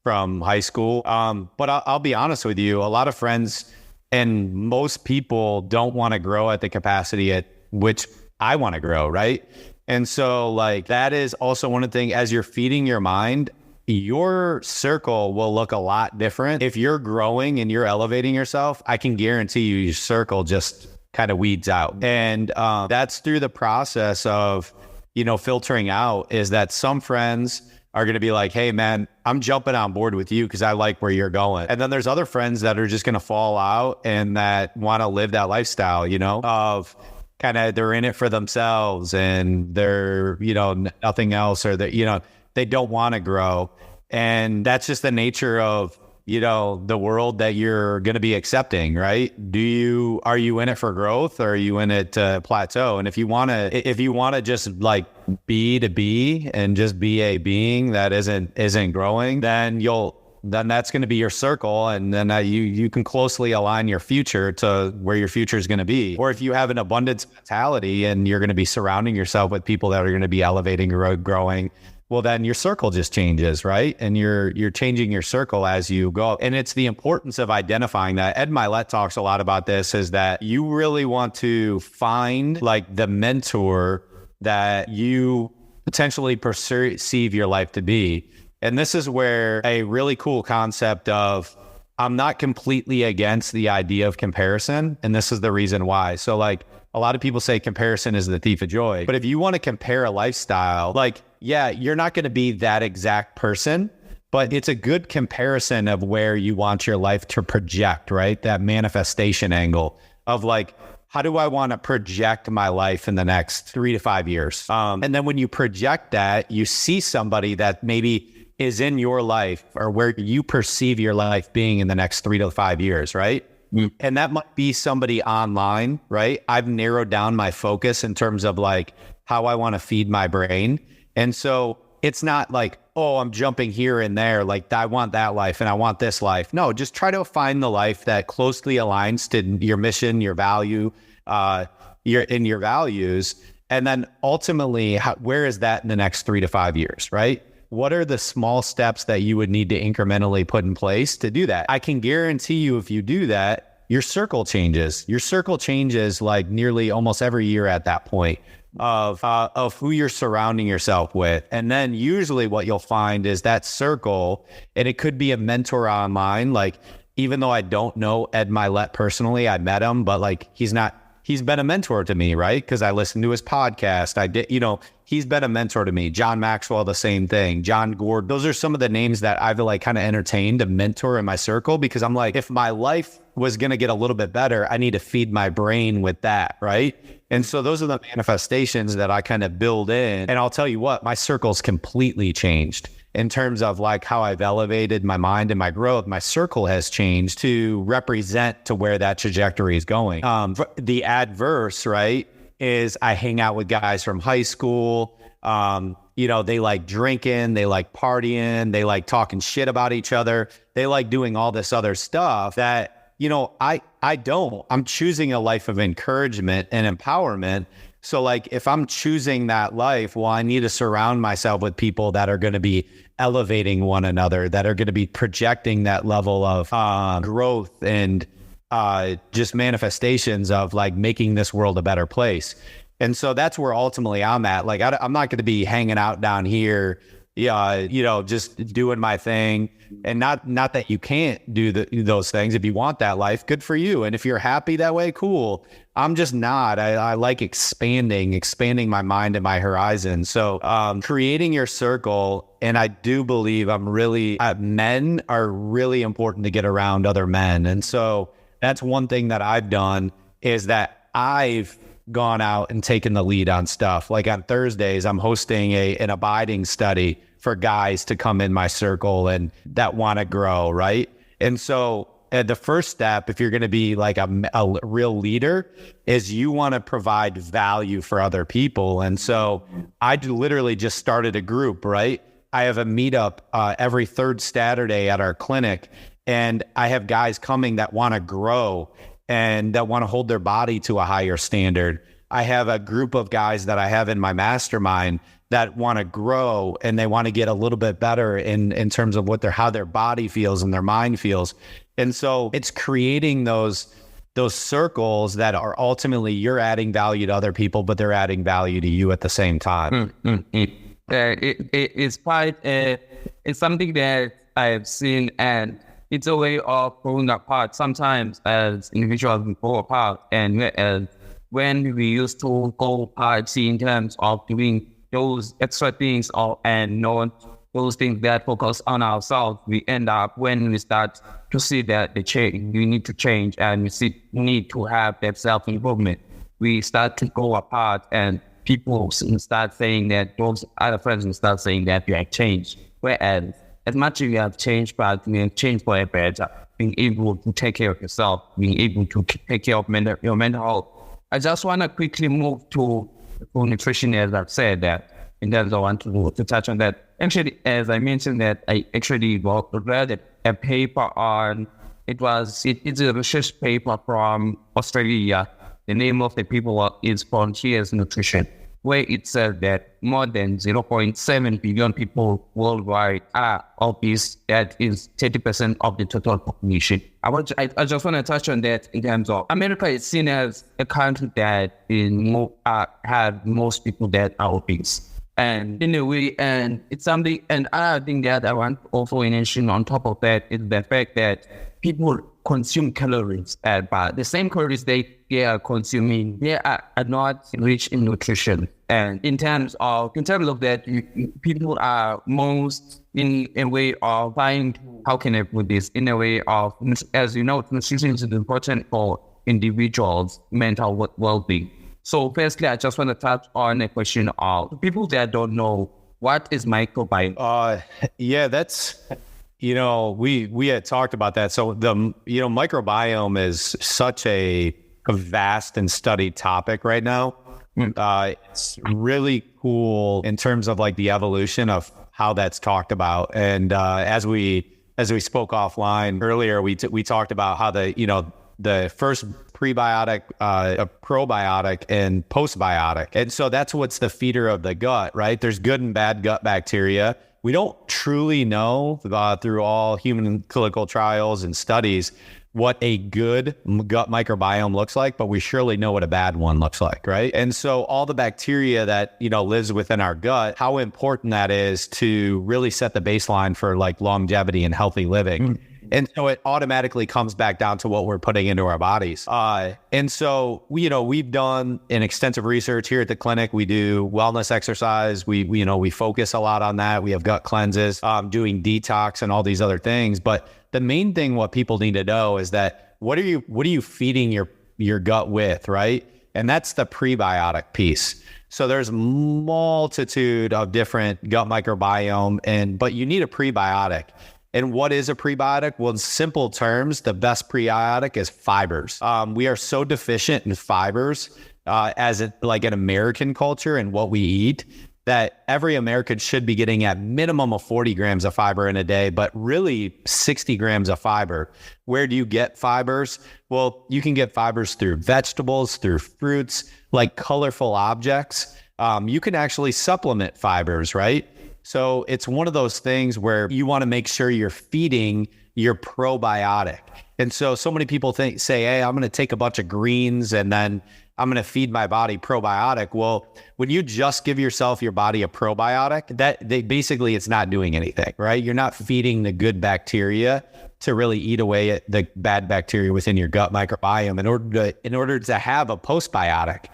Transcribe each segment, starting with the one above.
from high school. But I'll be honest with you, a lot of friends and most people don't want to grow at the capacity at which I want to grow, right? And so like that is also one of the things, as you're feeding your mind, your circle will look a lot different. If you're growing and you're elevating yourself, I can guarantee you your circle just kind of weeds out. And that's through the process of, filtering out, is that some friends are going to be like, hey man, I'm jumping on board with you because I like where you're going. And then there's other friends that are just going to fall out and that want to live that lifestyle, of kind of they're in it for themselves and they're, nothing else, or that, they don't want to grow. And that's just the nature of, the world that you're going to be accepting, right? Are you in it for growth, or are you in it to plateau? And if you want to just like be to be and just be a being that isn't growing, then that's going to be your circle. And then you can closely align your future to where your future is going to be. Or if you have an abundance mentality and you're going to be surrounding yourself with people that are going to be elevating or growing, well, then your circle just changes, right? And you're changing your circle as you go. And it's the importance of identifying that. Ed Milet talks a lot about this, is that you really want to find like the mentor that you potentially perceive your life to be. And this is where a really cool concept of, I'm not completely against the idea of comparison. And this is the reason why. So like a lot of people say comparison is the thief of joy. But if you want to compare a lifestyle, like, yeah, you're not going to be that exact person, but it's a good comparison of where you want your life to project, right? That manifestation angle of like, how do I want to project my life in the next 3 to 5 years? And then when you project that, you see somebody that maybe is in your life or where you perceive your life being in the next 3 to 5 years, right? And that might be somebody online, right? I've narrowed down my focus in terms of like how I want to feed my brain. And so it's not like, oh, I'm jumping here and there. Like I want that life and I want this life. No, just try to find the life that closely aligns to your mission, your value, your values. And then ultimately, where is that in the next 3 to 5 years, right? What are the small steps that you would need to incrementally put in place to do that? I can guarantee you, if you do that, your circle changes. Your circle changes like nearly almost every year at that point of who you're surrounding yourself with. And then usually what you'll find is that circle, and it could be a mentor online. Like, even though I don't know Ed Milet personally, I met him, but like, he's been a mentor to me, right? Because I listened to his podcast. He's been a mentor to me. John Maxwell, the same thing. John Gord. Those are some of the names that I've like kind of entertained a mentor in my circle, because I'm like, if my life was going to get a little bit better, I need to feed my brain with that, right? And so those are the manifestations that I kind of build in. And I'll tell you what, my circle's completely changed in terms of like how I've elevated my mind and my growth. My circle has changed to represent to where that trajectory is going. The adverse, right, is I hang out with guys from high school. They like drinking, they like partying, they like talking shit about each other. They like doing all this other stuff that, I don't. I'm choosing a life of encouragement and empowerment. So like, if I'm choosing that life, well, I need to surround myself with people that are going to be elevating one another, that are going to be projecting that level of growth and just manifestations of like making this world a better place. And so that's where ultimately I'm at. Like, I'm not going to be hanging out down here, just doing my thing. And not that you can't do those things. If you want that life, good for you. And if you're happy that way, cool. I'm just not. I like expanding my mind and my horizon. So creating your circle, and I do believe men are really important to get around other men. And so that's one thing that I've done, is that I've gone out and taken the lead on stuff. Like on Thursdays, I'm hosting an abiding study for guys to come in my circle and that want to grow, right? And so the first step, if you're going to be like a real leader, is you want to provide value for other people. And so I literally just started a group, right? I have a meetup every third Saturday at our clinic, and I have guys coming that want to grow and that want to hold their body to a higher standard. I have a group of guys that I have in my mastermind that want to grow and they want to get a little bit better in terms of how their body feels and their mind feels. And so it's creating those circles that are ultimately you're adding value to other people, but they're adding value to you at the same time. It's something that I've seen, and it's a way of growing apart. Sometimes as individuals we grow apart, and when we used to go apart in terms of doing those extra things and not those things that focus on ourselves, we end up, when we start to see that the change, we need to change and we need to have that self-improvement, we start to go apart, and people start saying that, those other friends will start saying that you have changed. Whereas as much as you have changed, but you have changed for a better, being able to take care of yourself, being able to take care of your mental health. I just want to quickly move to nutrition, as I've said that, in terms I want to touch on that. Actually, as I mentioned that, I actually read a paper on, it's a research paper from Australia. The name of the paper is Frontiers Nutrition, where it says that more than 0.7 billion people worldwide are obese. That is 30% of the total population. I just want to touch on that in terms of America is seen as a country that have most people that are obese. And in a way, and it's something, and I think that I want also to mention on top of that is the fact that people consume calories, but the same calories they are consuming, they are not rich in nutrition. And in terms of that, people are most in a way of trying, how can I put this, in a way of, as you know, nutrition is important for individuals' mental well-being. So firstly, I just want to touch on a question of people that don't know, what is microbiome? Yeah, that's, we had talked about that. So the, microbiome is such a vast and studied topic right now. It's really cool in terms of like the evolution of how that's talked about. And as we spoke offline earlier, we talked about how the first prebiotic, probiotic, and postbiotic. And so that's what's the feeder of the gut, right? There's good and bad gut bacteria. We don't truly know through all human clinical trials and studies what a good gut microbiome looks like, but we surely know what a bad one looks like, right? And so all the bacteria that, lives within our gut, how important that is to really set the baseline for like longevity and healthy living. And so it automatically comes back down to what we're putting into our bodies. And so, we've done an extensive research here at the clinic. We do wellness exercise. We focus a lot on that. We have gut cleanses, doing detox and all these other things. But the main thing, what people need to know is that what are you feeding your gut with, right? And that's the prebiotic piece. So there's multitude of different gut microbiome, but you need a prebiotic. And what is a prebiotic? Well, in simple terms, the best prebiotic is fibers. We are so deficient in fibers as an American culture and what we eat, that every American should be getting at minimum of 40 grams of fiber in a day, but really 60 grams of fiber. Where do you get fibers? Well, you can get fibers through vegetables, through fruits, like colorful objects. You can actually supplement fibers, right? So it's one of those things where you want to make sure you're feeding your probiotic. And so many people say, hey, I'm going to take a bunch of greens and then I'm going to feed my body probiotic. Well, when you just give your body a probiotic, basically it's not doing anything, right? You're not feeding the good bacteria to really eat away at the bad bacteria within your gut microbiome in order to have a postbiotic.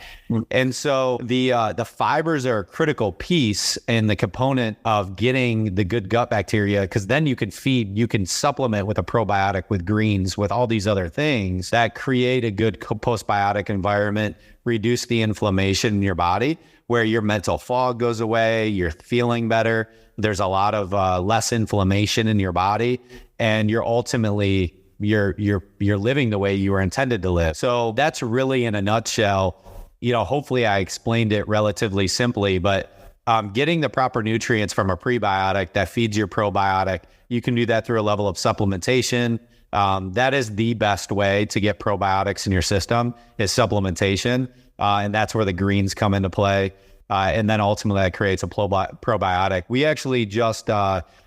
And so the fibers are a critical piece in the component of getting the good gut bacteria, because then you can supplement with a probiotic, with greens, with all these other things that create a good postbiotic environment, reduce the inflammation in your body, where your mental fog goes away, you're feeling better, there's a lot of less inflammation in your body, and you're ultimately you're living the way you were intended to live. So that's really, in a nutshell, hopefully I explained it relatively simply, but getting the proper nutrients from a prebiotic that feeds your probiotic, you can do that through a level of supplementation. That is the best way to get probiotics in your system is supplementation. And that's where the greens come into play. And then ultimately that creates a probiotic. We actually just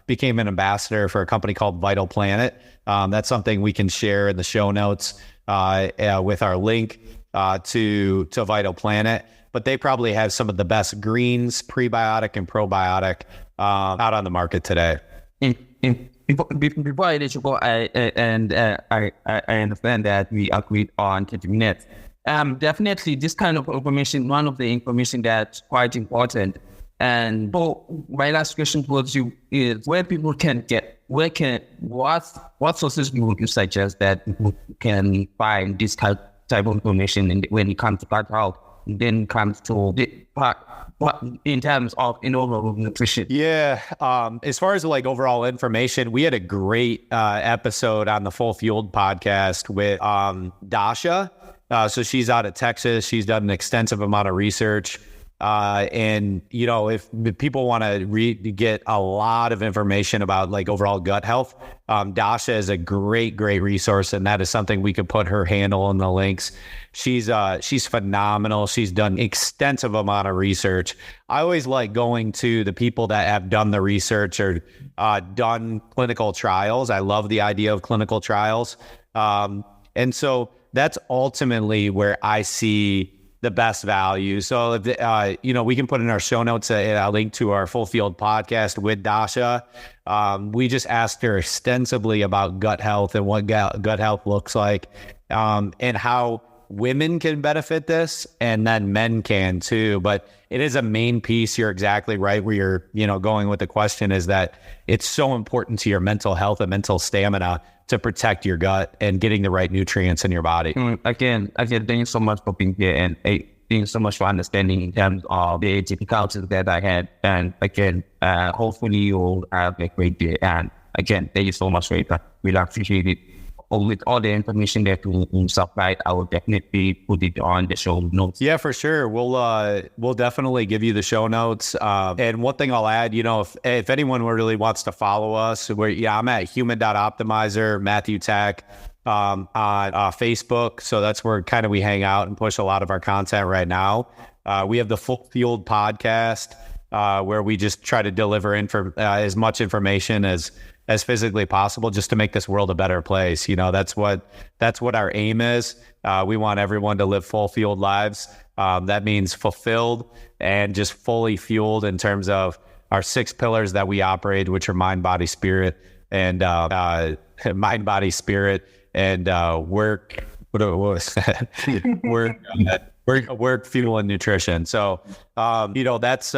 became an ambassador for a company called Vital Planet. That's something we can share in the show notes with our link to Vital Planet. But they probably have some of the best greens, prebiotic and probiotic out on the market today. Before I let you go, I understand that we agreed on 30 minutes. Definitely this kind of information, one of the information that's quite important. And so my last question towards you is what sources would you suggest that people can find this type of information when it comes to gut health, then comes to in terms of overall nutrition? Yeah. As far as like overall information, we had a great episode on the Full Fueled podcast with Dasha. So she's out of Texas. She's done an extensive amount of research. And, you know, if people want to get a lot of information about like overall gut health, Dasha is a great resource. And that is something we could put her handle in the links. She's phenomenal. She's done extensive amount of research. I always like going to the people that have done the research or done clinical trials. I love the idea of clinical trials. And so that's ultimately where I see the best value. So, if, we can put in our show notes a link to our Full Field podcast with Dasha. We just asked her extensively about gut health and what gut health looks like, and how women can benefit this, and then men can too. But it is a main piece. You're exactly right where you're, going with the question is that it's so important to your mental health and mental stamina to protect your gut and getting the right nutrients in your body. Again, thank you so much for being here, and thank you so much for understanding in terms of the difficulties that I had. And again, hopefully you'll have a great day. And again, thank you so much for it. We'll appreciate it. With all the information that you supplied, I will definitely put it on the show notes. Yeah, for sure. We'll definitely give you the show notes. And one thing I'll add, if anyone really wants to follow us, I'm at human.optimizer, Matthew Tack, on Facebook. So that's where kind of we hang out and push a lot of our content right now. We have the Full Fueled podcast, where we just try to deliver as much information as physically possible, just to make this world a better place. That's what our aim is. We want everyone to live full fueled lives. That means fulfilled and just fully fueled in terms of our 6 pillars that we operate, which are mind, body, spirit, and mind, body, spirit, and work. What was that? Work, fuel, and nutrition. So, that's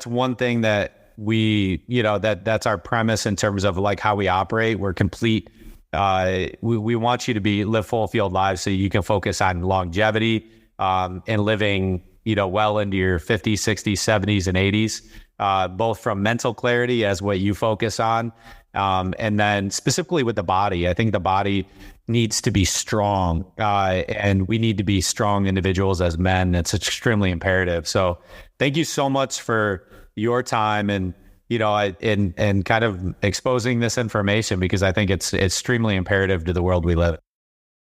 one thing that that's our premise in terms of like how we operate. We're complete. We want you to live full field lives so you can focus on longevity, and living, well into your 50s, 60s, 70s, and 80s, both from mental clarity as what you focus on. And then specifically with the body, I think the body needs to be strong, and we need to be strong individuals as men. It's extremely imperative. So thank you so much for your time and, and kind of exposing this information, because I think it's extremely imperative to the world we live in.